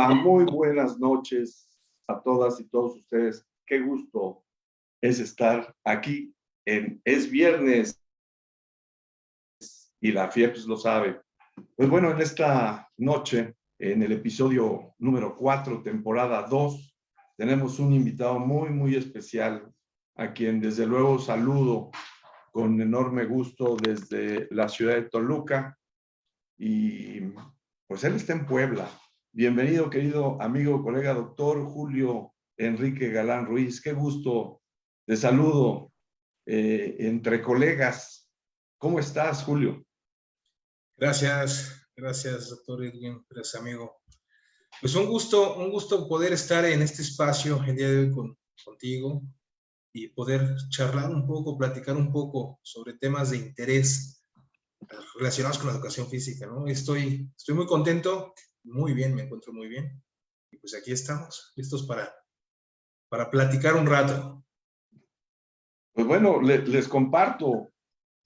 Hola, muy buenas noches a todas y todos ustedes. Qué gusto es estar aquí Es Viernes y la FIEPS lo sabe. Pues bueno, en esta noche, en el episodio número 4, temporada 2, tenemos un invitado muy especial, a quien desde luego saludo con enorme gusto desde la ciudad de Toluca. Y pues él está en Puebla. Bienvenido, querido amigo, colega, doctor Julio Enrique Galán Ruiz. Qué gusto, te saludo entre colegas. ¿Cómo estás, Julio? Gracias, doctor Edwin, gracias, amigo. Pues un gusto poder estar en este espacio el día de hoy contigo y poder charlar un poco, platicar un poco sobre temas de interés relacionados con la educación física, ¿no? Estoy muy contento, muy bien, me encuentro muy bien. Y pues aquí estamos, listos para platicar un rato. Pues bueno, les comparto.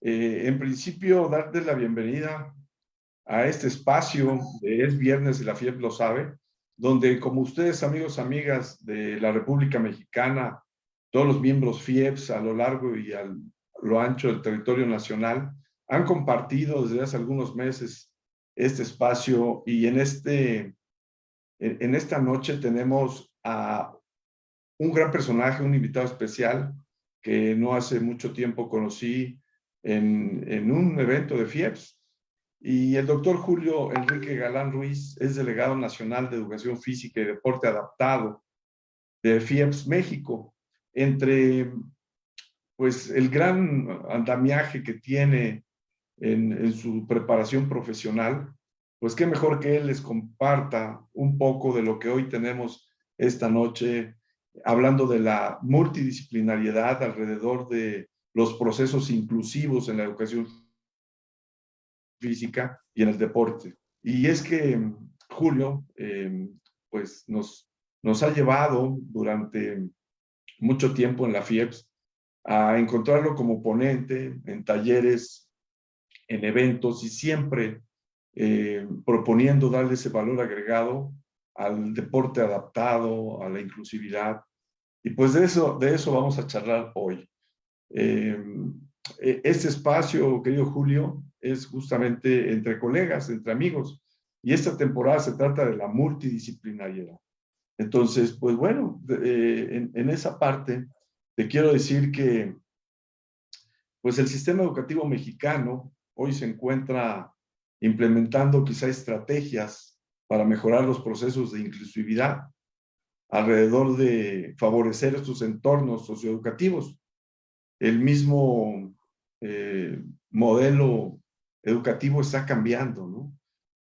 En principio, darte la bienvenida a este espacio de Es Viernes y la FIEP lo sabe, donde como ustedes, amigos, amigas de la República Mexicana, todos los miembros FIEPS a lo largo y a lo ancho del territorio nacional, han compartido desde hace algunos meses este espacio y en esta noche tenemos a un gran personaje, un invitado especial que no hace mucho tiempo conocí en un evento de FIEPS. Y el doctor Julio Enrique Galán Ruiz es delegado nacional de Educación Física y Deporte Adaptado de FIEPS México. Entre pues el gran andamiaje que tiene en su preparación profesional, pues qué mejor que él les comparta un poco de lo que hoy tenemos esta noche, hablando de la multidisciplinariedad alrededor de los procesos inclusivos en la educación física y en el deporte. Y es que Julio, pues nos ha llevado durante mucho tiempo en la FIEPS a encontrarlo como ponente en talleres, en eventos y siempre proponiendo darle ese valor agregado al deporte adaptado, a la inclusividad. Y pues de eso vamos a charlar hoy. Este espacio, querido Julio, es justamente entre colegas, entre amigos, y esta temporada se trata de la multidisciplinariedad. Entonces, pues bueno, en esa parte te quiero decir que pues el sistema educativo mexicano hoy se encuentra implementando quizá estrategias para mejorar los procesos de inclusividad alrededor de favorecer estos entornos socioeducativos. El mismo modelo educativo está cambiando, ¿no?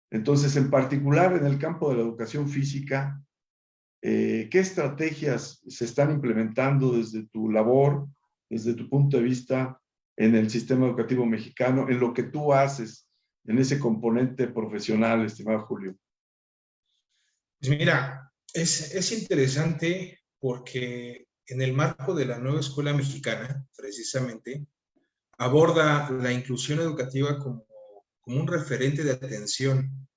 Entonces, en particular en el campo de la educación física, ¿qué estrategias se están implementando desde tu labor, desde tu punto de vista en el sistema educativo mexicano, en lo que tú haces, en ese componente profesional, estimado Julio? Pues mira, es interesante porque en el marco de la nueva escuela mexicana, precisamente, aborda la inclusión educativa como un referente de atención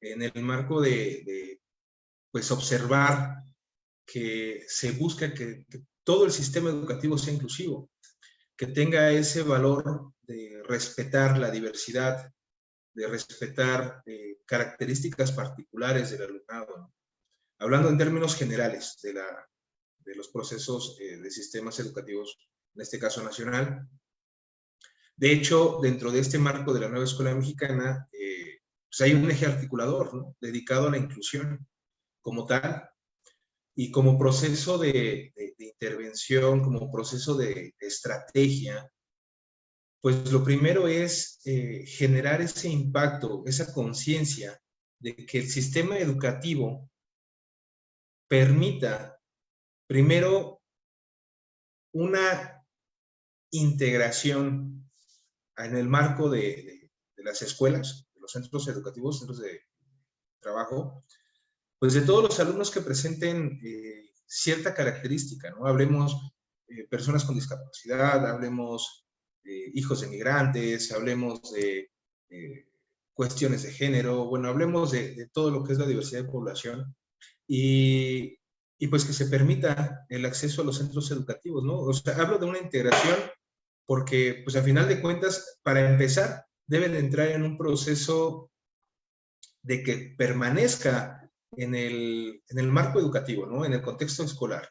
en el marco de pues observar que se busca que todo el sistema educativo sea inclusivo, que tenga ese valor de respetar la diversidad, de respetar características particulares del alumnado, ¿no? Hablando en términos generales de los procesos de sistemas educativos, en este caso nacional. De hecho, dentro de este marco de la nueva escuela mexicana, pues hay un eje articulador, ¿no?, dedicado a la inclusión como tal y como proceso de intervención, como proceso de estrategia. Pues lo primero es generar ese impacto, esa conciencia de que el sistema educativo permita, primero, una integración en el marco de las escuelas, de los centros educativos, centros de trabajo, pues de todos los alumnos que presenten cierta característica, ¿no? Hablemos personas con discapacidad, hablemos hijos de migrantes, hablemos de cuestiones de género, bueno, hablemos de todo lo que es la diversidad de población y, y pues que se permita el acceso a los centros educativos, ¿no? O sea, hablo de una integración porque, pues, a final de cuentas, para empezar, deben entrar en un proceso de que permanezca en el marco educativo, ¿no? En el contexto escolar.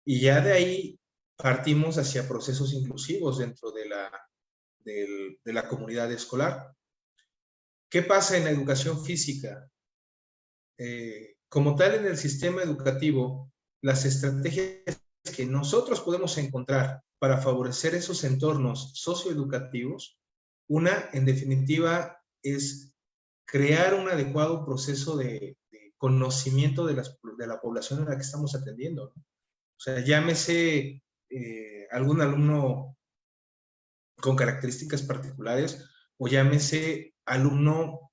Y ya de ahí partimos hacia procesos inclusivos dentro de la comunidad escolar. ¿Qué pasa en la educación física? Como tal, en el sistema educativo, las estrategias que nosotros podemos encontrar para favorecer esos entornos socioeducativos, una, en definitiva, es crear un adecuado proceso de conocimiento de la población a la que estamos atendiendo, ¿no? O sea, llámese algún alumno con características particulares o llámese alumno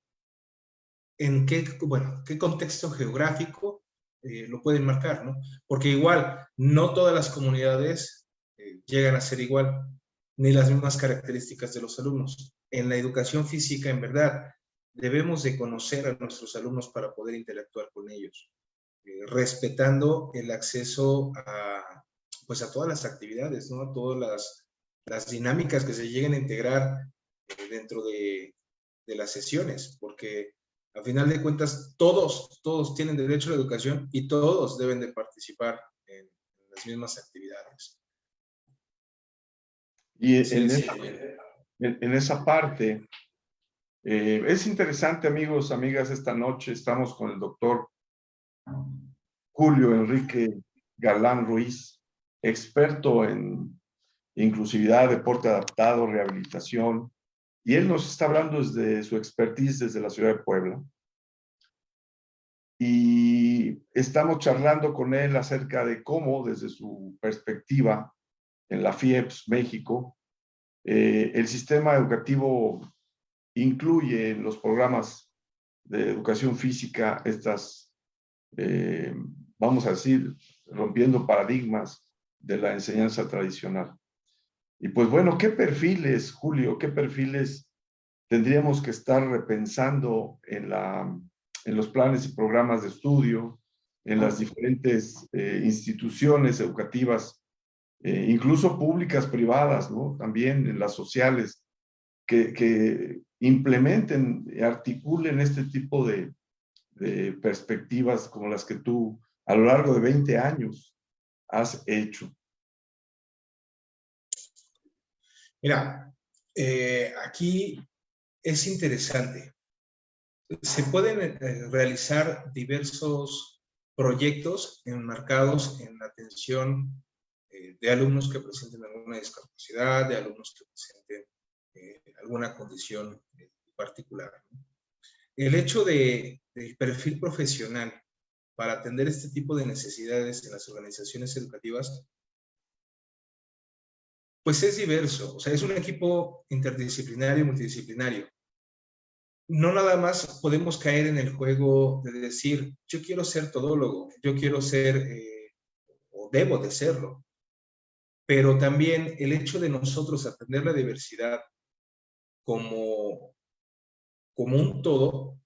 en qué, bueno, qué contexto geográfico lo pueden marcar, ¿no? Porque igual, no todas las comunidades llegan a ser igual, ni las mismas características de los alumnos. En la educación física, en verdad, debemos de conocer a nuestros alumnos para poder interactuar con ellos, respetando el acceso a, pues a todas las actividades, ¿no? A todas las dinámicas que se lleguen a integrar dentro de las sesiones, porque a final de cuentas todos tienen derecho a la educación y todos deben de participar en las mismas actividades. Y Sí, sí. en esa parte, es interesante, amigos, amigas, esta noche estamos con el doctor Julio Enrique Galán Ruiz, experto en inclusividad, deporte adaptado, rehabilitación, y él nos está hablando desde su expertise desde la ciudad de Puebla. Y estamos charlando con él acerca de cómo, desde su perspectiva en la FIEPS México, el sistema educativo incluye en los programas de educación física estas, vamos a decir, rompiendo paradigmas de la enseñanza tradicional. Y pues bueno, ¿qué perfiles, Julio, qué perfiles tendríamos que estar repensando en los planes y programas de estudio, en las diferentes instituciones educativas, incluso públicas, privadas, ¿no? También en las sociales, que implementen, articulen este tipo de perspectivas como las que tú a lo largo de 20 años has hecho? Mira, aquí es interesante. Se pueden realizar diversos proyectos enmarcados en la atención de alumnos que presenten alguna discapacidad, de alumnos que presenten alguna condición particular, ¿no? El hecho del perfil profesional para atender este tipo de necesidades en las organizaciones educativas, pues es diverso. O sea, es un equipo interdisciplinario, multidisciplinario. No nada más podemos caer en el juego de decir, yo quiero ser todólogo, yo quiero ser, o debo de serlo, pero también el hecho de nosotros atender la diversidad como, como un todo,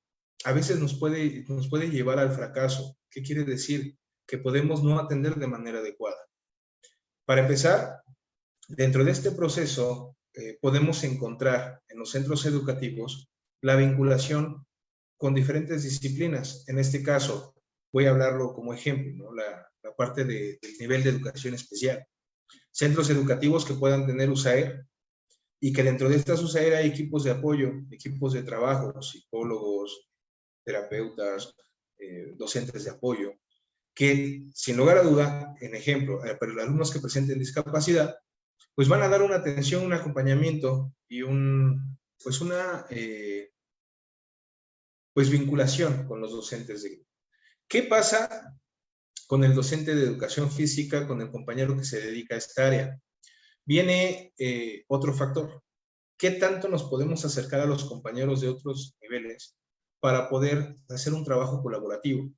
a veces nos puede llevar al fracaso. ¿Qué quiere decir? Que podemos no atender de manera adecuada. Para empezar, dentro de este proceso, podemos encontrar en los centros educativos la vinculación con diferentes disciplinas. En este caso, voy a hablarlo como ejemplo, ¿no? La parte del nivel de educación especial. Centros educativos que puedan tener USAER y que dentro de estas USAER hay equipos de apoyo, equipos de trabajo, psicólogos, terapeutas, docentes de apoyo, que sin lugar a duda, en ejemplo, para los alumnos que presenten discapacidad, pues van a dar una atención, un acompañamiento y pues una pues vinculación con los docentes de grupo. ¿Qué pasa con el docente de educación física, con el compañero que se dedica a esta área? Viene otro factor. ¿Qué tanto nos podemos acercar a los compañeros de otros niveles para poder hacer un trabajo colaborativo?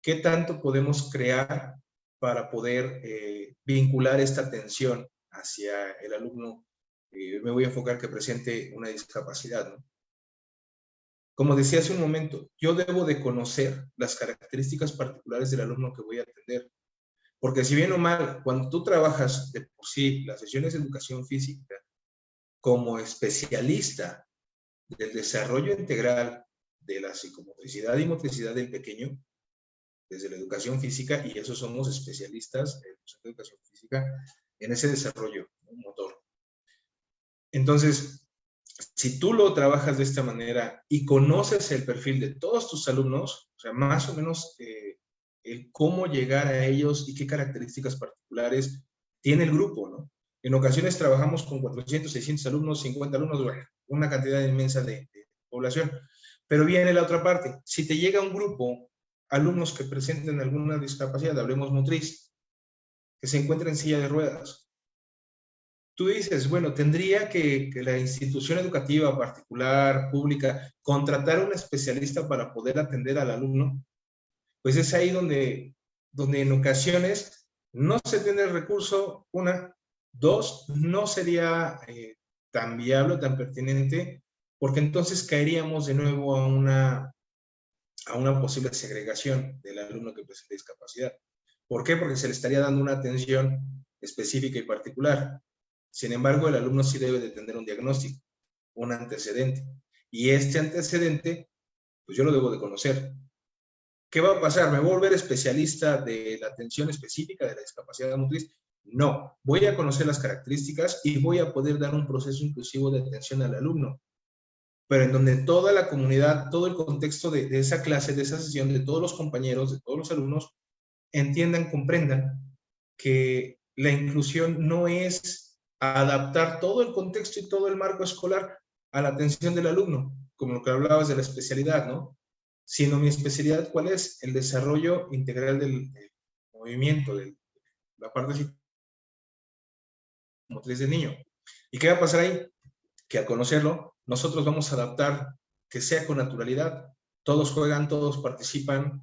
¿Qué tanto podemos crear para poder vincular esta atención hacia el alumno? Me voy a enfocar que presente una discapacidad, ¿no? Como decía hace un momento, yo debo de conocer las características particulares del alumno que voy a atender. Porque si bien o mal, cuando tú trabajas de por sí las sesiones de educación física como especialista del desarrollo integral de la psicomotricidad y motricidad del pequeño, desde la educación física, y eso somos especialistas en educación física, en ese desarrollo motor. Entonces, si tú lo trabajas de esta manera y conoces el perfil de todos tus alumnos, o sea, más o menos el cómo llegar a ellos y qué características particulares tiene el grupo, ¿no? En ocasiones trabajamos con 400, 600 alumnos, 50 alumnos, bueno, una cantidad inmensa de población. Pero viene la otra parte. Si te llega un grupo, alumnos que presenten alguna discapacidad, hablemos motriz, que se encuentran en silla de ruedas, tú dices, bueno, tendría que la institución educativa particular, pública, contratar a un especialista para poder atender al alumno. Pues es ahí donde en ocasiones no se tiene el recurso, una. Dos, no sería tan viable, tan pertinente, porque entonces caeríamos de nuevo a una posible segregación del alumno que presenta discapacidad. ¿Por qué? Porque se le estaría dando una atención específica y particular. Sin embargo, el alumno sí debe de tener un diagnóstico, un antecedente. Y este antecedente, pues yo lo debo de conocer. ¿Qué va a pasar? ¿Me voy a volver especialista de la atención específica de la discapacidad motriz? No, voy a conocer las características y voy a poder dar un proceso inclusivo de atención al alumno, pero en donde toda la comunidad, todo el contexto de esa clase, de esa sesión, de todos los compañeros, de todos los alumnos, entiendan, comprendan que la inclusión no es adaptar todo el contexto y todo el marco escolar a la atención del alumno, como lo que hablabas de la especialidad, ¿no? Sino mi especialidad, ¿cuál es? El desarrollo integral del movimiento, de la parte motriz del niño. ¿Y qué va a pasar ahí? Que al conocerlo, nosotros vamos a adaptar que sea con naturalidad. Todos juegan, todos participan,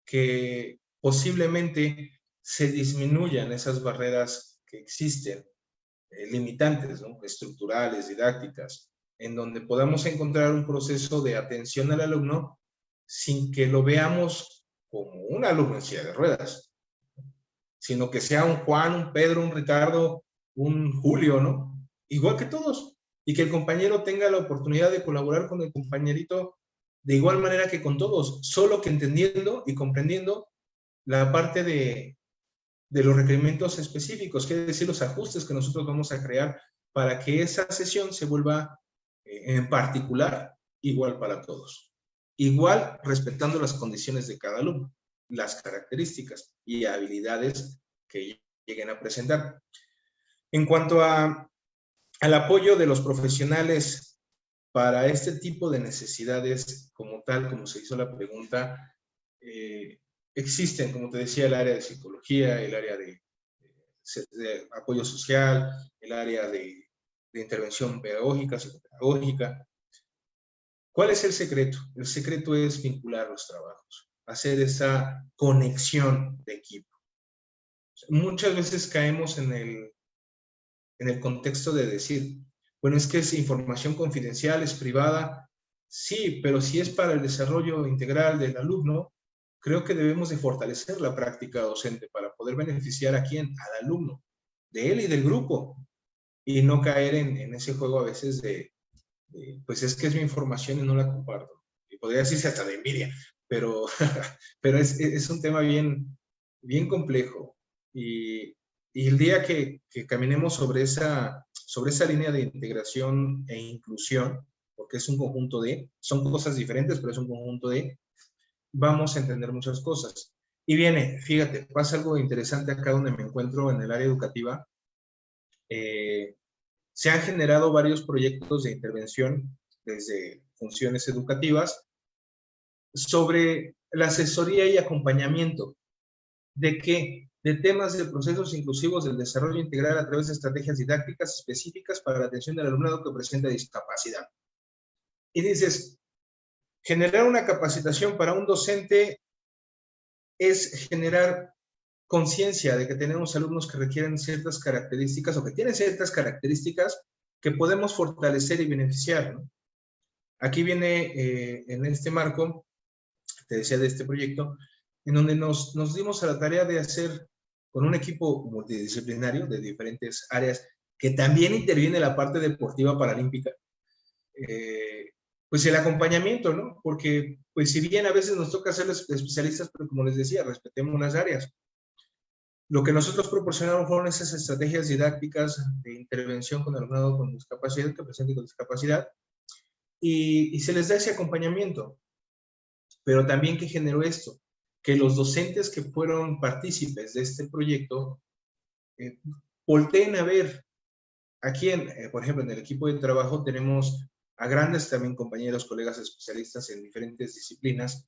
que posiblemente se disminuyan esas barreras que existen, limitantes, ¿no? Estructurales, didácticas, en donde podamos encontrar un proceso de atención al alumno sin que lo veamos como un alumno en silla de ruedas, sino que sea un Juan, un Pedro, un Ricardo, un Julio, ¿no? Igual que todos. Y que el compañero tenga la oportunidad de colaborar con el compañerito de igual manera que con todos, solo que entendiendo y comprendiendo la parte de los requerimientos específicos, quiere decir los ajustes que nosotros vamos a crear para que esa sesión se vuelva en particular igual para todos. Igual respetando las condiciones de cada alumno, las características y habilidades que lleguen a presentar. En cuanto al apoyo de los profesionales para este tipo de necesidades, como tal, como se hizo la pregunta, existen, como te decía, el área de psicología, el área de apoyo social, el área de intervención pedagógica, psicopedagógica. ¿Cuál es el secreto? El secreto es vincular los trabajos, hacer esa conexión de equipo. Muchas veces caemos en el contexto de decir, bueno, es que es información confidencial, es privada. Sí, pero si es para el desarrollo integral del alumno, creo que debemos de fortalecer la práctica docente para poder beneficiar a quién, al alumno, de él y del grupo, y no caer en ese juego a veces pues es que es mi información y no la comparto. Y podría decirse hasta de envidia, pero, pero es un tema bien, bien complejo. Y el día que caminemos sobre esa línea de integración e inclusión, porque es un conjunto son cosas diferentes, pero es un conjunto vamos a entender muchas cosas. Y viene, fíjate, pasa algo interesante acá donde me encuentro en el área educativa. Se han generado varios proyectos de intervención desde funciones educativas sobre la asesoría y acompañamiento. ¿De qué? De temas de procesos inclusivos del desarrollo integral a través de estrategias didácticas específicas para la atención del alumnado que presenta discapacidad. Y dices, generar una capacitación para un docente es generar conciencia de que tenemos alumnos que requieren ciertas características o que tienen ciertas características que podemos fortalecer y beneficiar, ¿no? Aquí viene en este marco, te decía, de este proyecto, en donde nos dimos a la tarea de hacer con un equipo multidisciplinario de diferentes áreas, que también interviene la parte deportiva paralímpica, pues el acompañamiento, ¿no? Porque, pues si bien a veces nos toca ser especialistas, pero como les decía, respetemos las áreas. Lo que nosotros proporcionamos fueron esas estrategias didácticas de intervención con alumnado con discapacidad, que presente con discapacidad, y se les da ese acompañamiento. Pero también, ¿qué generó esto? Que los docentes que fueron partícipes de este proyecto volteen a ver. Aquí, por ejemplo, en el equipo de trabajo tenemos a grandes también compañeros, colegas especialistas en diferentes disciplinas,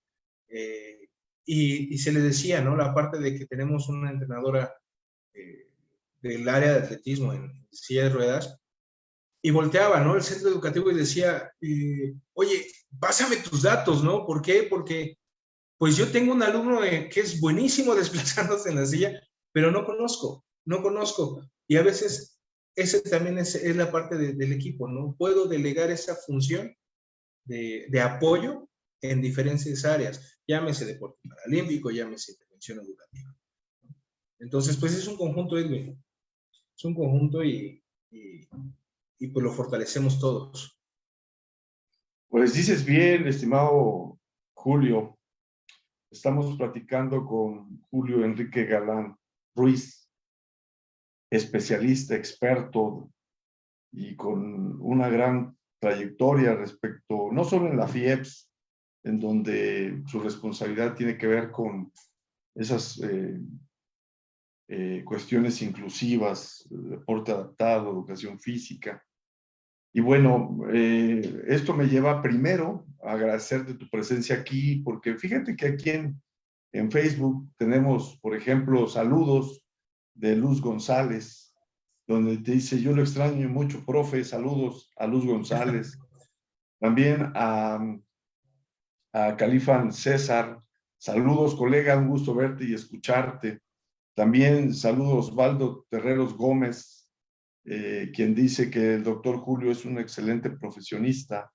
y se les decía, ¿no? La parte de que tenemos una entrenadora del área de atletismo en silla de ruedas, y volteaba, ¿no? El centro educativo y decía, oye, pásame tus datos, ¿no? ¿Por qué? Porque pues yo tengo un alumno que es buenísimo desplazándose en la silla, pero no conozco. Y a veces ese también es la parte del equipo, ¿no? Puedo delegar esa función de apoyo en diferentes áreas, llámese deporte paralímpico, llámese intervención educativa. Entonces, pues es un conjunto, Edwin, es un conjunto y pues lo fortalecemos todos. Pues dices bien, estimado Julio. Estamos platicando con Julio Enrique Galán Ruiz, especialista, experto y con una gran trayectoria respecto, no solo en la FIEPS, en donde su responsabilidad tiene que ver con esas cuestiones inclusivas, deporte adaptado, educación física. Y bueno, esto me lleva primero a agradecerte tu presencia aquí, porque fíjate que aquí en Facebook tenemos, por ejemplo, saludos de Luz González, donde te dice, yo lo extraño mucho, profe, saludos a Luz González. También a Califan César, saludos colega, un gusto verte y escucharte. También saludos Osvaldo Terreros Gómez, quien dice que el doctor Julio es un excelente profesionista.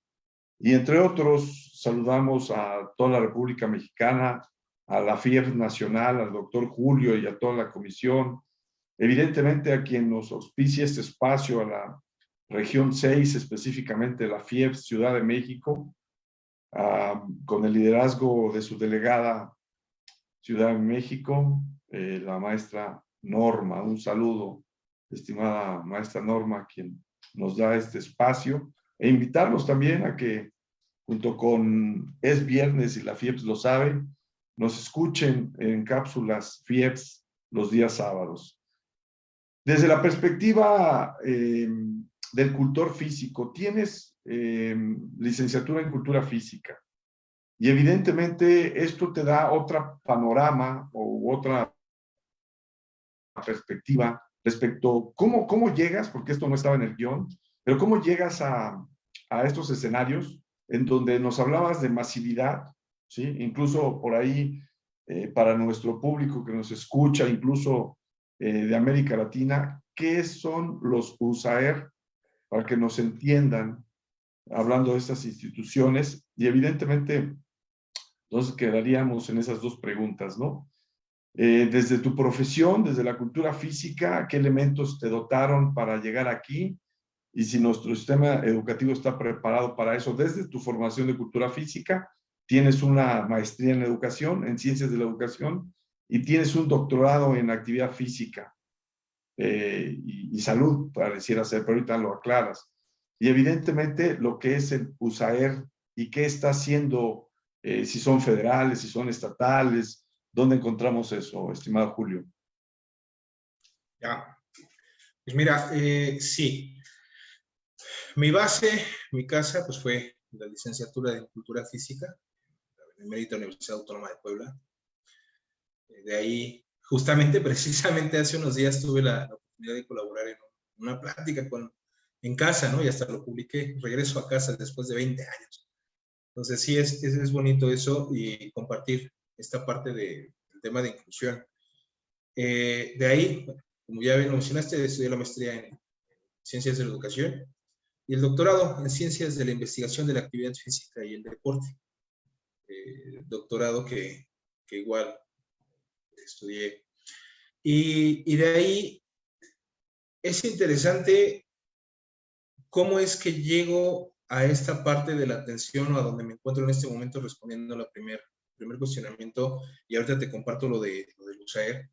Y entre otros, saludamos a toda la República Mexicana, a la FIEPS Nacional, al doctor Julio y a toda la comisión. Evidentemente a quien nos auspicia este espacio, a la región 6, específicamente la FIEPS Ciudad de México, con el liderazgo de su delegada Ciudad de México, la maestra Norma. Un saludo, estimada maestra Norma, quien nos da este espacio, e invitarlos también a que, junto con Es Viernes y la FIEPS lo sabe, nos escuchen en cápsulas FIEPS los días sábados. Desde la perspectiva del cultor físico, tienes licenciatura en cultura física. Y evidentemente esto te da otro panorama o otra perspectiva respecto a cómo llegas, porque esto no estaba en el guión, pero cómo llegas a estos escenarios en donde nos hablabas de masividad, ¿sí? Incluso por ahí, para nuestro público que nos escucha, incluso de América Latina, ¿qué son los USAER? Para que nos entiendan, hablando de estas instituciones, y evidentemente entonces quedaríamos en esas dos preguntas, ¿no? Desde tu profesión, desde la cultura física, ¿qué elementos te dotaron para llegar aquí? Y si nuestro sistema educativo está preparado para eso, desde tu formación de cultura física, tienes una maestría en educación, en ciencias de la educación, y tienes un doctorado en actividad física y salud, pareciera ser, pero ahorita lo aclaras. Y evidentemente lo que es el USAER y qué está haciendo, si son federales, si son estatales, ¿dónde encontramos eso, estimado Julio? Ya, pues mira, sí, mi base, mi casa, pues fue la licenciatura en Cultura Física, en la Benemérita Universidad Autónoma de Puebla. De ahí, justamente, precisamente hace unos días tuve la oportunidad de colaborar en una plática en casa, ¿no? Y hasta lo publiqué, regreso a casa después de 20 años. Entonces, sí, es bonito eso y compartir esta parte del tema de inclusión. De ahí, como ya bien mencionaste, estudié la maestría en Ciencias de la Educación y el doctorado en Ciencias de la Investigación de la Actividad Física y el Deporte. Doctorado que igual estudié. Y de ahí es interesante cómo es que llego a esta parte de la atención o a donde me encuentro en este momento respondiendo a la primer cuestionamiento, y ahorita te comparto lo de USAER.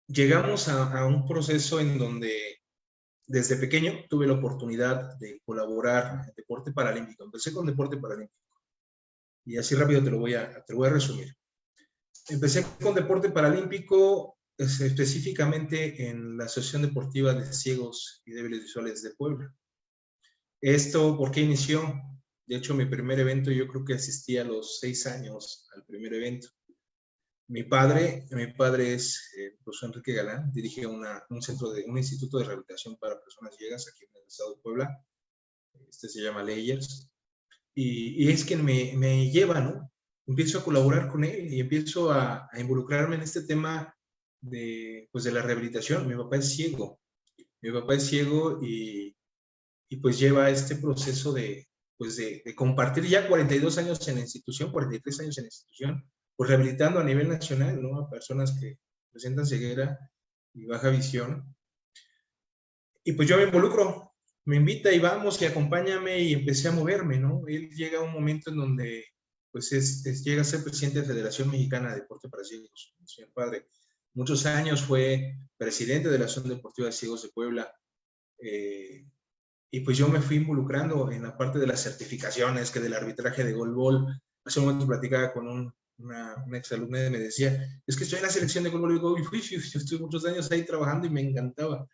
Llegamos a un proceso en donde desde pequeño tuve la oportunidad de colaborar en deporte paralímpico. Empecé con deporte paralímpico y así rápido te lo voy a resumir. Empecé con deporte paralímpico específicamente en la Asociación Deportiva de Ciegos y Débiles Visuales de Puebla. ¿Esto por qué inició? De hecho, mi primer evento, yo creo que asistí a los 6 años al primer evento. Mi padre es profesor Enrique Galán, dirige un instituto de rehabilitación para personas ciegas aquí en el estado de Puebla. Se llama Layers. Y es quien me lleva, ¿no? Empiezo a colaborar con él y empiezo a involucrarme en este tema de la rehabilitación. Mi papá es ciego. Y pues lleva este proceso de compartir ya 42 años en la institución, 43 años en la institución, pues rehabilitando a nivel nacional, ¿no? A personas que presentan ceguera y baja visión. Y pues yo me involucro, me invita y vamos y acompáñame, y empecé a moverme, ¿no? Él llega a un momento en donde pues llega a ser presidente de la Federación Mexicana de Deporte para Ciegos, mi señor padre. Muchos años fue presidente de la Asociación Deportiva de Ciegos de Puebla. Y pues yo me fui involucrando en la parte de las certificaciones, que del arbitraje de goalball. Hace un momento platicaba con una exalumna y me decía, es que estoy en la selección de goalball, y yo estuve muchos años ahí trabajando y me encantaba.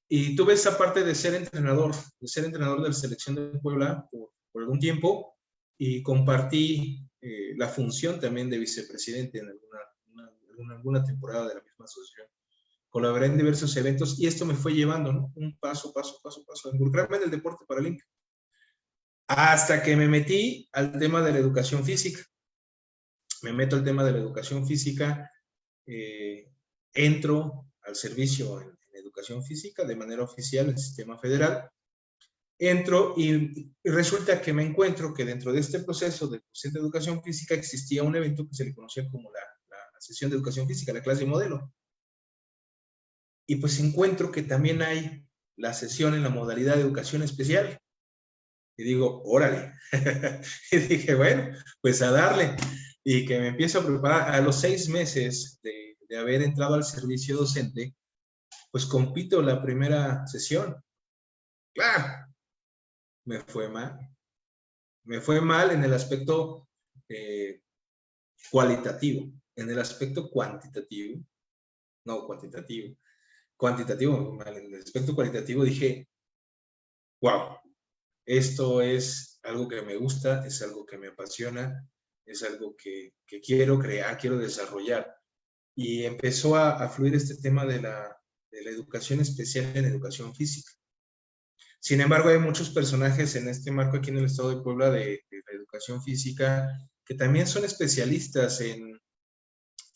Y tuve esa parte de ser entrenador de la selección de Puebla por algún tiempo, y compartí la función también de vicepresidente en alguna temporada de la misma asociación. Colaboré en diversos eventos y esto me fue llevando, ¿no? Un paso a involucrarme en el deporte paralímpico. Hasta que me metí al tema de la educación física. Me meto al tema de la educación física, entro al servicio en educación física de manera oficial en el sistema federal. Entro y resulta que me encuentro que dentro de este proceso de educación física existía un evento que se le conocía como la sesión de educación física, la clase modelo. Y pues encuentro que también hay la sesión en la modalidad de educación especial. Y digo, órale. Y dije, bueno, pues a darle. Y que me empiezo a preparar. A los 6 meses de haber entrado al servicio docente, pues compito la primera sesión. Claro, me fue mal. Me fue mal en el aspecto cualitativo. En el aspecto cuantitativo. No, cuantitativo. Cuantitativo, en el aspecto cualitativo dije, wow, esto es algo que me gusta, es algo que me apasiona, es algo que quiero crear, quiero desarrollar. Y empezó a fluir este tema de la educación especial en educación física. Sin embargo, hay muchos personajes en este marco aquí en el estado de Puebla de la educación física que también son especialistas en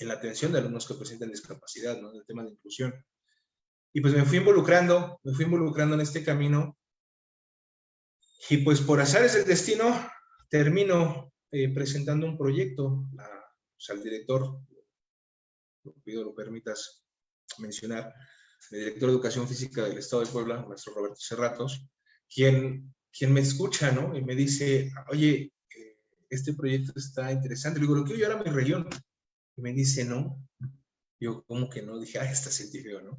la atención de alumnos que presentan discapacidad, ¿no? En el tema de inclusión. Y pues me fui involucrando en este camino, y pues por azares del destino termino presentando un proyecto al director, lo permitas mencionar, el director de Educación Física del Estado de Puebla, maestro Roberto Cerratos, quien me escucha, ¿no? Y me dice, oye, este proyecto está interesante. Le digo, lo quiero llevar a mi región. Y me dice, no. Yo, ¿cómo que no? Dije, está sentí feo, ¿no?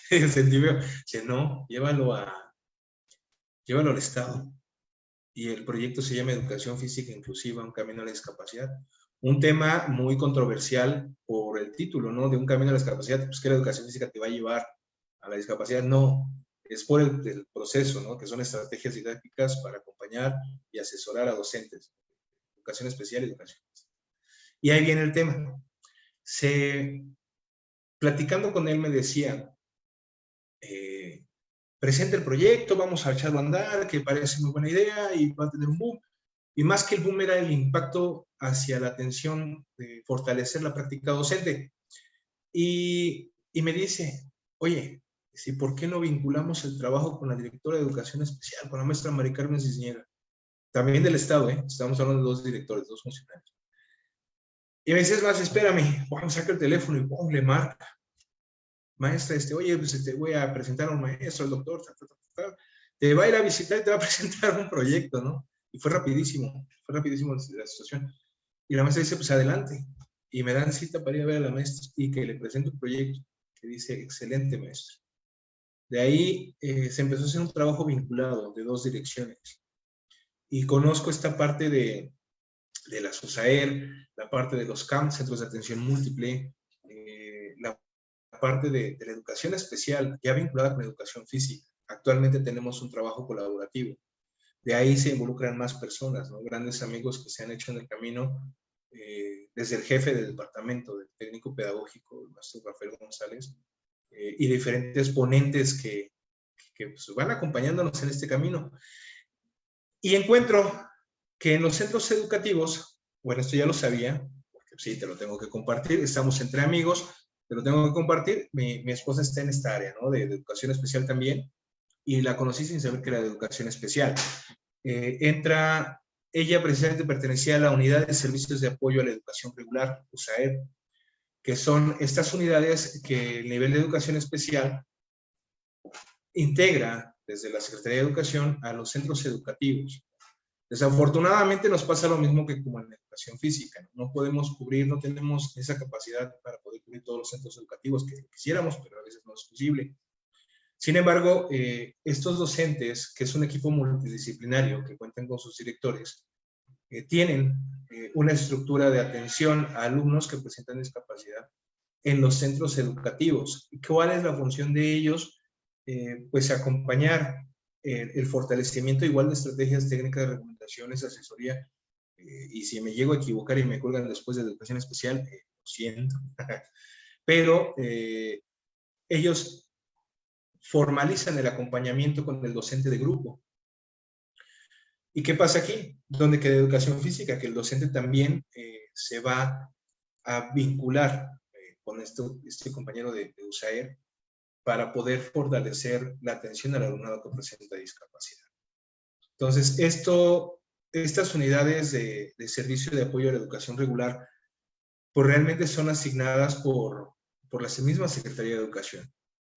Sentí feo. Dice, no, llévalo al Estado. Y el proyecto se llama Educación Física Inclusiva, un camino a la discapacidad. Un tema muy controversial por el título, ¿no? De un camino a la discapacidad, pues que la educación física te va a llevar a la discapacidad. No, es por el proceso, ¿no? Que son estrategias didácticas para acompañar y asesorar a docentes. Educación especial y educación física. Y ahí viene el tema. Platicando con él me decía, presenta el proyecto, vamos a echarlo a andar, que parece muy buena idea y va a tener un boom. Y más que el boom era el impacto hacia la atención de fortalecer la práctica docente. Y me dice, oye, Sí, ¿por qué no vinculamos el trabajo con la directora de educación especial, con la maestra Mari Carmen Cisniega? También del Estado, ¿eh? Estamos hablando de 2 directores, 2 funcionarios. Y me dice, es más, espérame, vamos, saca el teléfono y pum, le marca. Maestra, oye, pues te voy a presentar a un maestro, al doctor, te va a ir a visitar y te va a presentar un proyecto, ¿no? Y fue rapidísimo la situación. Y la maestra dice, pues adelante. Y me dan cita para ir a ver a la maestra y que le presento un proyecto que dice, excelente maestro. De ahí se empezó a hacer un trabajo vinculado de 2 direcciones. Y conozco esta parte de la SUSAER, la parte de los CAM, Centros de Atención Múltiple, la parte de la educación especial, ya vinculada con la educación física. Actualmente tenemos un trabajo colaborativo. De ahí se involucran más personas, ¿no? Grandes amigos que se han hecho en el camino, desde el jefe del departamento, del técnico pedagógico, el maestro Rafael González, y diferentes ponentes que pues, van acompañándonos en este camino. Y encuentro que en los centros educativos, bueno, esto ya lo sabía, porque sí, te lo tengo que compartir, estamos entre amigos, te lo tengo que compartir, mi esposa está en esta área, ¿no? De educación especial también, y la conocí sin saber que era de educación especial. Ella precisamente pertenecía a la Unidad de Servicios de Apoyo a la Educación Regular, USAED, que son estas unidades que el nivel de educación especial integra desde la Secretaría de Educación a los centros educativos. Desafortunadamente nos pasa lo mismo que como en la educación física, ¿no? No podemos cubrir, no tenemos esa capacidad para poder cubrir todos los centros educativos que quisiéramos, pero a veces no es posible. Sin embargo, estos docentes, que es un equipo multidisciplinario que cuentan con sus directores, tienen una estructura de atención a alumnos que presentan discapacidad en los centros educativos. ¿Cuál es la función de ellos? Pues acompañar el fortalecimiento igual de estrategias técnicas, recomendaciones, asesoría, y si me llego a equivocar y me cuelgan después de educación especial, lo siento, pero ellos formalizan el acompañamiento con el docente de grupo. ¿Y qué pasa aquí? Donde queda educación física, que el docente también se va a vincular con este compañero de USAER para poder fortalecer la atención al alumnado que presenta discapacidad. Entonces, estas unidades de servicio de apoyo a la educación regular, pues realmente son asignadas por la misma Secretaría de Educación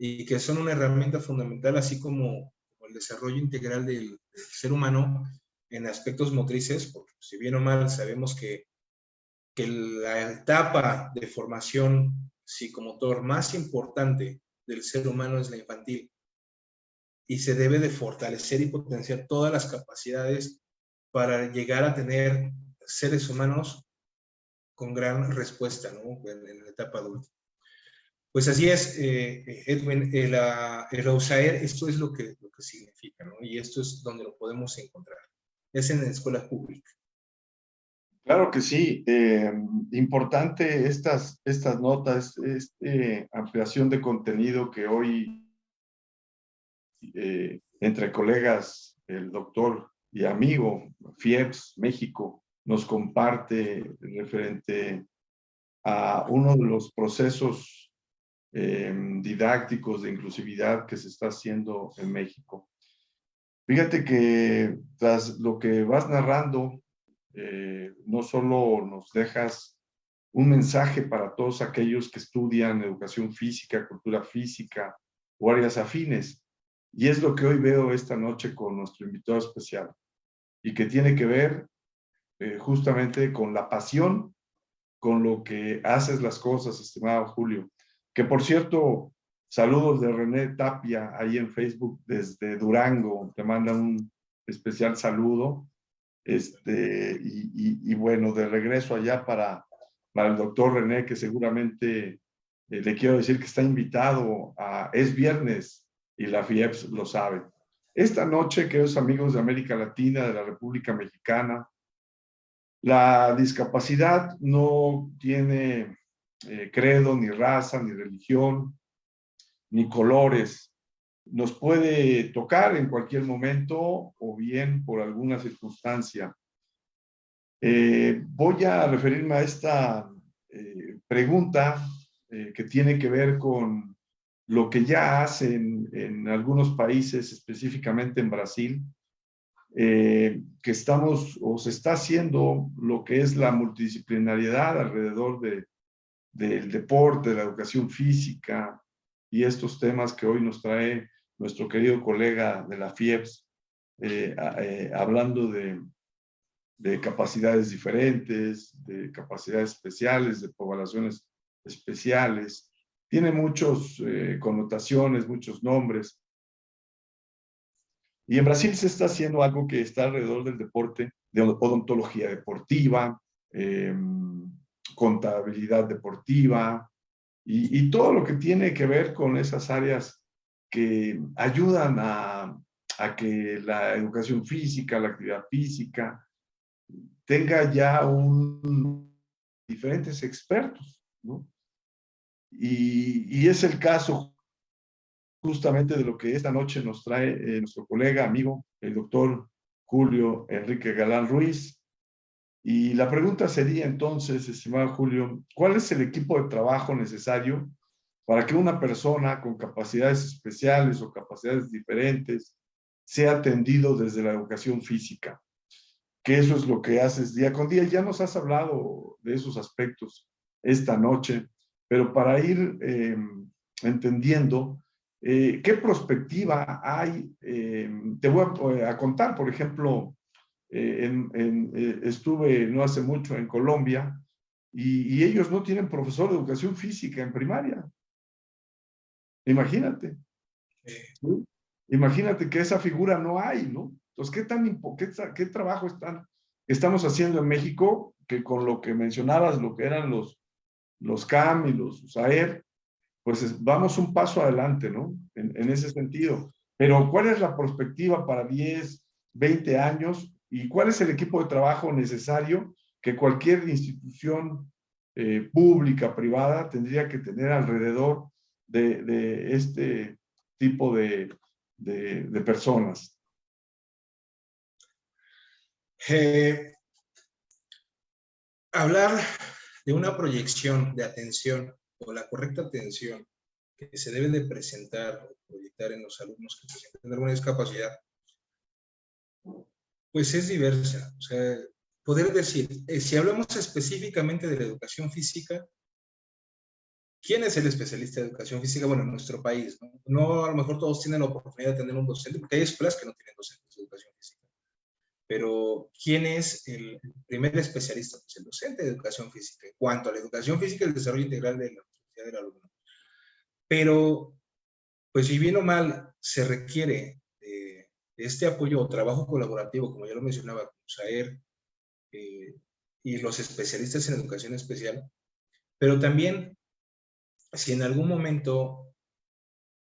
y que son una herramienta fundamental, así como el desarrollo integral del ser humano en aspectos motrices, porque si bien o mal sabemos que la etapa de formación psicomotor más importante del ser humano es la infantil y se debe de fortalecer y potenciar todas las capacidades para llegar a tener seres humanos con gran respuesta, ¿no? En la etapa adulta. Pues así es, Edwin, el USAER, esto es lo que significa, ¿no? Y esto es donde lo podemos encontrar. Es en la escuela pública. Claro que sí. Importante estas notas, ampliación de contenido que hoy entre colegas, el doctor y amigo FIEPS México nos comparte referente a uno de los procesos didácticos de inclusividad que se está haciendo en México. Fíjate que tras lo que vas narrando, no solo nos dejas un mensaje para todos aquellos que estudian educación física, cultura física o áreas afines, y es lo que hoy veo esta noche con nuestro invitado especial, y que tiene que ver justamente con la pasión, con lo que haces las cosas, estimado Julio. Que por cierto, saludos de René Tapia ahí en Facebook desde Durango, te manda un especial saludo. Y bueno, de regreso allá para el doctor René, que seguramente le quiero decir que está invitado es viernes y la FIEPS lo sabe. Esta noche, queridos amigos de América Latina, de la República Mexicana, la discapacidad no tiene credo, ni raza, ni religión, ni colores. Nos puede tocar en cualquier momento o bien por alguna circunstancia. Voy a referirme a esta pregunta que tiene que ver con lo que ya hacen en algunos países, específicamente en Brasil, que estamos o se está haciendo lo que es la multidisciplinariedad alrededor del deporte, de la educación física y estos temas que hoy nos trae nuestro querido colega de la FIEPS, hablando de capacidades diferentes, de capacidades especiales, de poblaciones especiales. Tiene muchas connotaciones, muchos nombres. Y en Brasil se está haciendo algo que está alrededor del deporte, de odontología deportiva, contabilidad deportiva y todo lo que tiene que ver con esas áreas que ayudan a que la educación física, la actividad física, tenga ya diferentes expertos, ¿no? Y es el caso justamente de lo que esta noche nos trae nuestro colega, amigo, el doctor Julio Enrique Galán Ruiz. Y la pregunta sería entonces, estimado Julio, ¿cuál es el equipo de trabajo necesario para que una persona con capacidades especiales o capacidades diferentes sea atendido desde la educación física? Que eso es lo que haces día con día. Ya nos has hablado de esos aspectos esta noche, pero para ir entendiendo, ¿qué perspectiva hay? Te voy a contar, por ejemplo, estuve no hace mucho en Colombia y ellos no tienen profesor de educación física en primaria. Imagínate. ¿Sí? Imagínate que esa figura no hay, ¿no? Entonces, ¿qué trabajo estamos haciendo en México que con lo que mencionabas, lo que eran los CAM y los USAER, pues vamos un paso adelante, ¿no? En ese sentido. Pero, ¿cuál es la perspectiva para 10, 20 años y cuál es el equipo de trabajo necesario que cualquier institución pública, privada, tendría que tener alrededor de este tipo de personas? Hablar de una proyección de atención o la correcta atención que se debe de presentar o proyectar en los alumnos que presentan alguna discapacidad, pues es diversa. O sea, poder decir, si hablamos específicamente de la educación física, ¿quién es el especialista de educación física? Bueno, en nuestro país, ¿no? No, a lo mejor todos tienen la oportunidad de tener un docente, porque hay escuelas que no tienen docentes de educación física. Pero, ¿quién es el primer especialista? Pues el docente de educación física, en cuanto a la educación física y el desarrollo integral de la autoridad del alumno. Pero, pues si bien o mal se requiere de este apoyo o trabajo colaborativo, como ya lo mencionaba, con SAER y los especialistas en educación especial, pero también, si en algún momento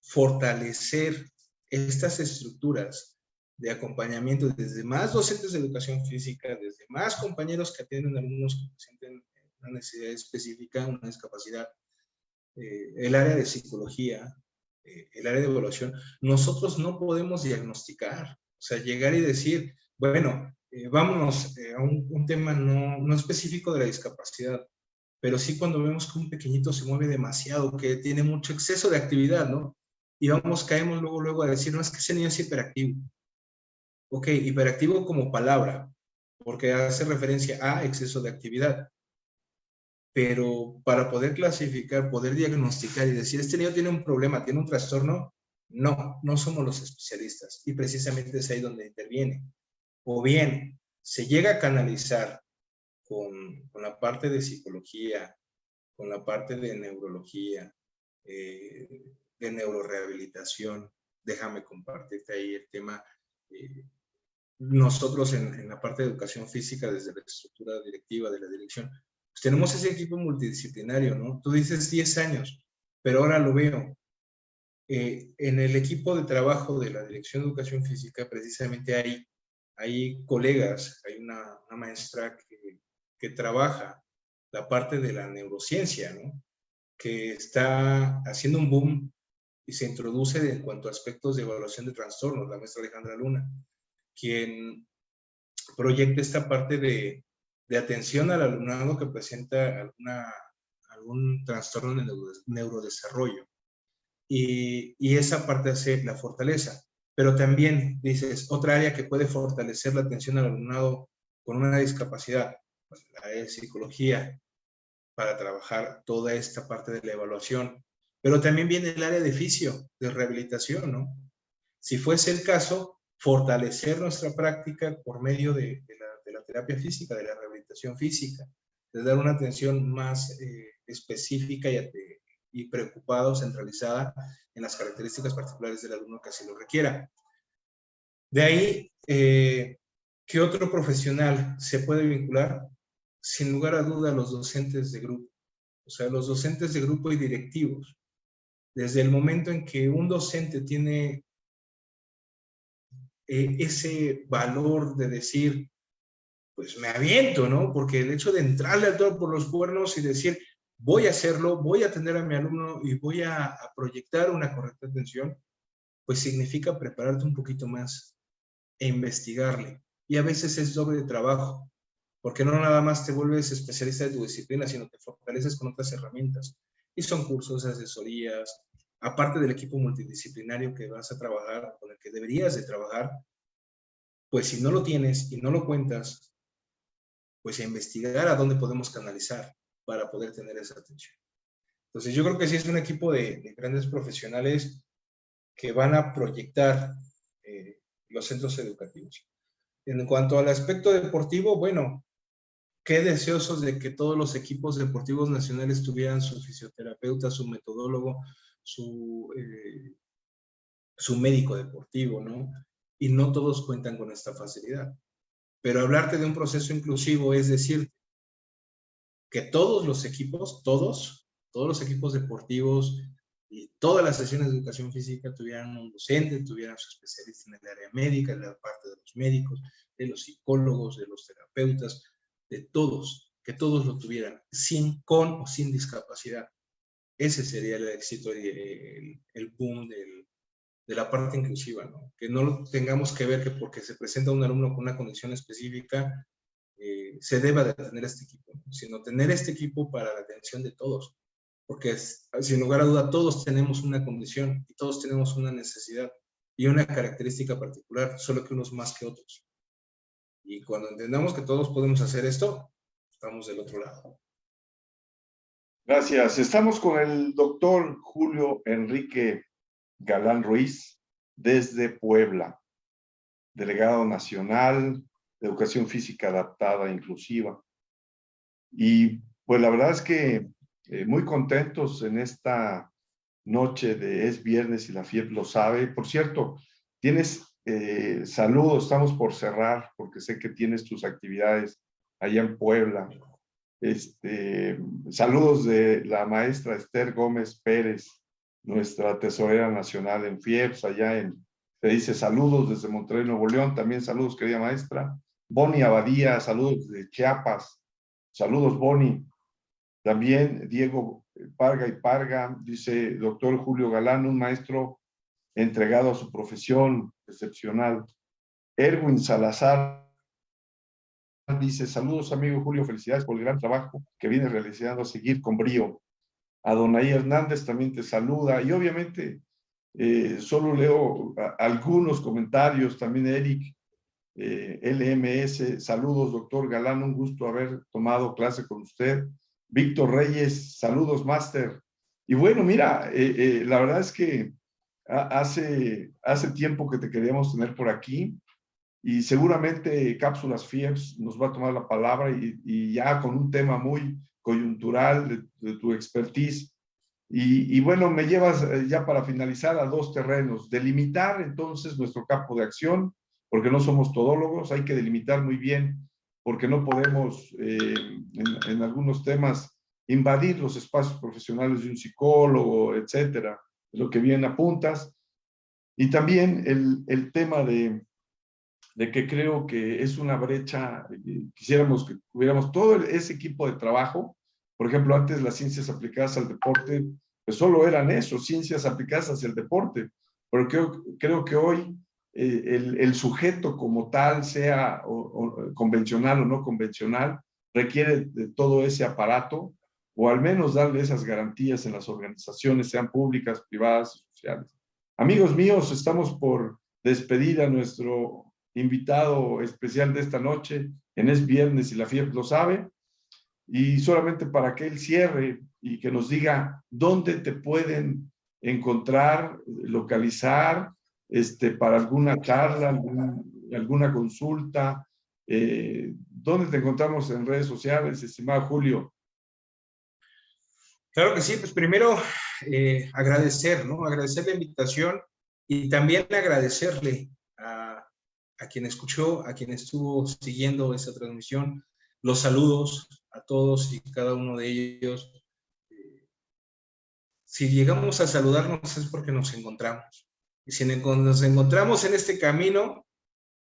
fortalecer estas estructuras de acompañamiento desde más docentes de educación física, desde más compañeros que atienden a alumnos que presenten una necesidad específica, una discapacidad, el área de psicología, el área de evaluación, nosotros no podemos diagnosticar, o sea, llegar y decir, bueno, vámonos a un tema no específico de la discapacidad, pero sí cuando vemos que un pequeñito se mueve demasiado, que tiene mucho exceso de actividad, ¿no? Y caemos luego a decir, no, es que ese niño es hiperactivo. Ok, hiperactivo como palabra, porque hace referencia a exceso de actividad. Pero para poder clasificar, poder diagnosticar y decir, este niño tiene un problema, tiene un trastorno, no somos los especialistas. Y precisamente es ahí donde interviene. O bien, se llega a canalizar con la parte de psicología, con la parte de neurología, de neurorehabilitación. Déjame compartirte ahí el tema. Nosotros en la parte de educación física, desde la estructura directiva de la dirección, pues tenemos ese equipo multidisciplinario, ¿no? Tú dices 10 años, pero ahora lo veo. En el equipo de trabajo de la Dirección de Educación Física, precisamente hay colegas, hay una maestra que trabaja la parte de la neurociencia, ¿no? Que está haciendo un boom y se introduce en cuanto a aspectos de evaluación de trastornos, la maestra Alejandra Luna, quien proyecta esta parte de atención al alumnado que presenta algún trastorno de neurodesarrollo. y esa parte hace la fortaleza. Pero también, dices, otra área que puede fortalecer la atención al alumnado con una discapacidad, pues, la de psicología, para trabajar toda esta parte de la evaluación. Pero también viene el área de fisio, de rehabilitación, ¿no? Si fuese el caso, fortalecer nuestra práctica por medio de la terapia física, de la rehabilitación física, de dar una atención más específica y preocupada, centralizada en las características particulares del alumno que así lo requiera. De ahí, ¿qué otro profesional se puede vincular? Sin lugar a duda, los docentes de grupo. O sea, los docentes de grupo y directivos. Desde el momento en que un docente tiene ese valor de decir, pues me aviento, ¿no? Porque el hecho de entrarle al toro por los cuernos y decir, voy a hacerlo, voy a atender a mi alumno y voy a proyectar una correcta atención, pues significa prepararte un poquito más e investigarle. Y a veces es doble trabajo, porque no nada más te vuelves especialista de tu disciplina, sino te fortaleces con otras herramientas. Y son cursos, asesorías, aparte del equipo multidisciplinario que vas a trabajar, con el que deberías de trabajar, pues si no lo tienes y no lo cuentas, pues a investigar a dónde podemos canalizar para poder tener esa atención. Entonces yo creo que sí es un equipo de grandes profesionales que van a proyectar los centros educativos. En cuanto al aspecto deportivo, bueno, qué deseosos de que todos los equipos deportivos nacionales tuvieran su fisioterapeuta, su metodólogo, su médico deportivo, ¿no? Y no todos cuentan con esta facilidad. Pero hablarte de un proceso inclusivo es decir, que todos los equipos, todos los equipos deportivos y todas las sesiones de educación física tuvieran un docente, tuvieran su especialista en el área médica, en la parte de los médicos, de los psicólogos, de los terapeutas, de todos, que todos lo tuvieran, con o sin discapacidad. Ese sería el éxito y el boom de la parte inclusiva, ¿no? Que no tengamos que ver que porque se presenta un alumno con una condición específica, se deba de tener este equipo, ¿no? Sino tener este equipo para la atención de todos, porque sin lugar a duda todos tenemos una condición y todos tenemos una necesidad y una característica particular, solo que unos más que otros. Y cuando entendamos que todos podemos hacer esto, estamos del otro lado. Gracias. Estamos con el doctor Julio Enrique Galán Ruiz desde Puebla, delegado nacional de Educación Física Adaptada e Inclusiva. Y pues la verdad es que muy contentos en esta noche de Es Viernes y la FIEP lo sabe. Por cierto, tienes saludos, estamos por cerrar porque sé que tienes tus actividades allá en Puebla. Saludos de la maestra Esther Gómez Pérez, nuestra tesorera nacional en FIEPS, te dice saludos desde Monterrey, Nuevo León, también saludos, querida maestra. Boni Abadía, saludos de Chiapas, saludos Boni. También Diego Parga y Parga, dice doctor Julio Galán, un maestro entregado a su profesión, excepcional. Erwin Salazar dice, saludos amigo Julio, felicidades por el gran trabajo que vienes realizando, a seguir con brío. Adonai Hernández también te saluda y obviamente solo leo algunos comentarios, también Eric LMS, saludos doctor Galán, un gusto haber tomado clase con usted. Víctor Reyes, saludos máster. Y bueno, mira, la verdad es que hace tiempo que te queríamos tener por aquí y seguramente Cápsulas FIEPS nos va a tomar la palabra y ya con un tema muy coyuntural de tu expertise. Y bueno, me llevas ya para finalizar a dos terrenos. Delimitar entonces nuestro campo de acción, porque no somos todólogos, hay que delimitar muy bien, porque no podemos en algunos temas invadir los espacios profesionales de un psicólogo, etcétera, lo que bien apuntas. Y también el tema de que creo que es una brecha, quisiéramos que tuviéramos todo ese equipo de trabajo. Por ejemplo, antes las ciencias aplicadas al deporte, pues solo eran eso, ciencias aplicadas hacia el deporte, pero creo que hoy el sujeto como tal, sea convencional o no convencional, requiere de todo ese aparato o al menos darle esas garantías en las organizaciones, sean públicas, privadas y sociales. Amigos míos, estamos por despedir a nuestro invitado especial de esta noche, en Es Viernes y la FIEP lo sabe, y solamente para que él cierre y que nos diga dónde te pueden encontrar, localizar, para alguna charla, alguna consulta, ¿dónde te encontramos en redes sociales, estimado Julio? Claro que sí, pues primero agradecer, ¿no? Agradecer la invitación y también agradecerle a quien escuchó, a quien estuvo siguiendo esta transmisión, los saludos a todos y cada uno de ellos. Si llegamos a saludarnos es porque nos encontramos. Y si nos encontramos en este camino,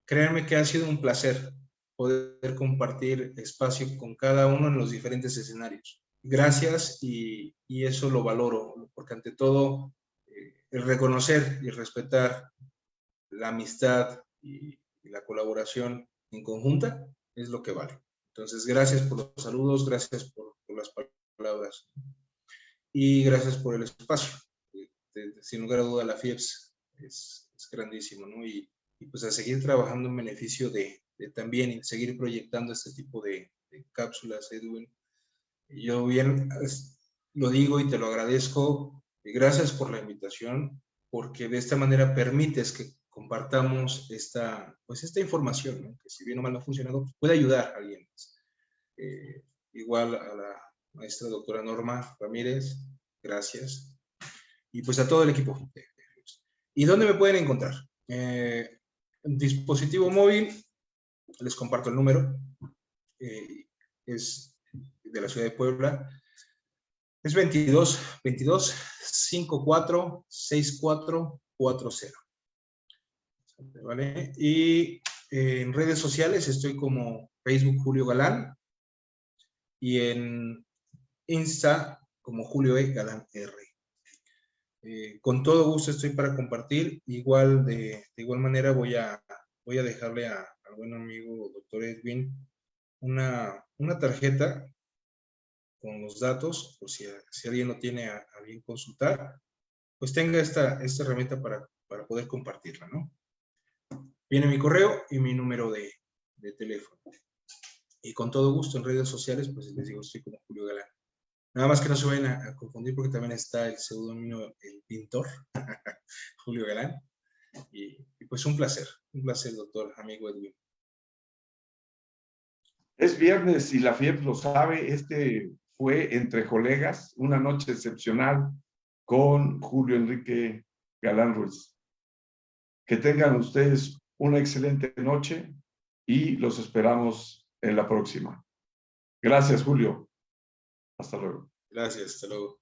créanme que ha sido un placer poder compartir espacio con cada uno en los diferentes escenarios. Gracias y eso lo valoro, porque ante todo el reconocer y respetar la amistad y la colaboración en conjunta es lo que vale. Entonces, gracias por los saludos, gracias por las palabras y gracias por el espacio. Sin lugar a duda, la FIEPS es grandísimo, ¿no? Y pues a seguir trabajando en beneficio de también y seguir proyectando este tipo de cápsulas, Edwin. Yo bien lo digo y te lo agradezco. Gracias por la invitación, porque de esta manera permites que compartamos esta información, ¿no? Que si bien o mal no ha funcionado, puede ayudar a alguien más. Igual a la maestra doctora Norma Ramírez, gracias. Y pues a todo el equipo. ¿Y dónde me pueden encontrar? Dispositivo móvil, les comparto el número, es de la ciudad de Puebla, es 22 54 64 40. ¿Vale? Y en redes sociales estoy como Facebook Julio Galán y en Insta como Julio E. Galán R. Con todo gusto estoy para compartir. De igual manera voy a dejarle al buen amigo doctor Edwin una tarjeta con los datos, por si alguien lo tiene a bien consultar, pues tenga esta herramienta para poder compartirla, ¿no? Viene mi correo y mi número de teléfono. Y con todo gusto en redes sociales, pues les digo, estoy como Julio Galán. Nada más que no se vayan a confundir porque también está el seudónimo El Pintor, Julio Galán. Y pues un placer, doctor, amigo Edwin. Es viernes y la FIEP lo sabe, fue Entre Colegas, una noche excepcional con Julio Enrique Galán Ruiz. Que tengan ustedes una excelente noche y los esperamos en la próxima. Gracias, Julio. Hasta luego. Gracias, hasta luego.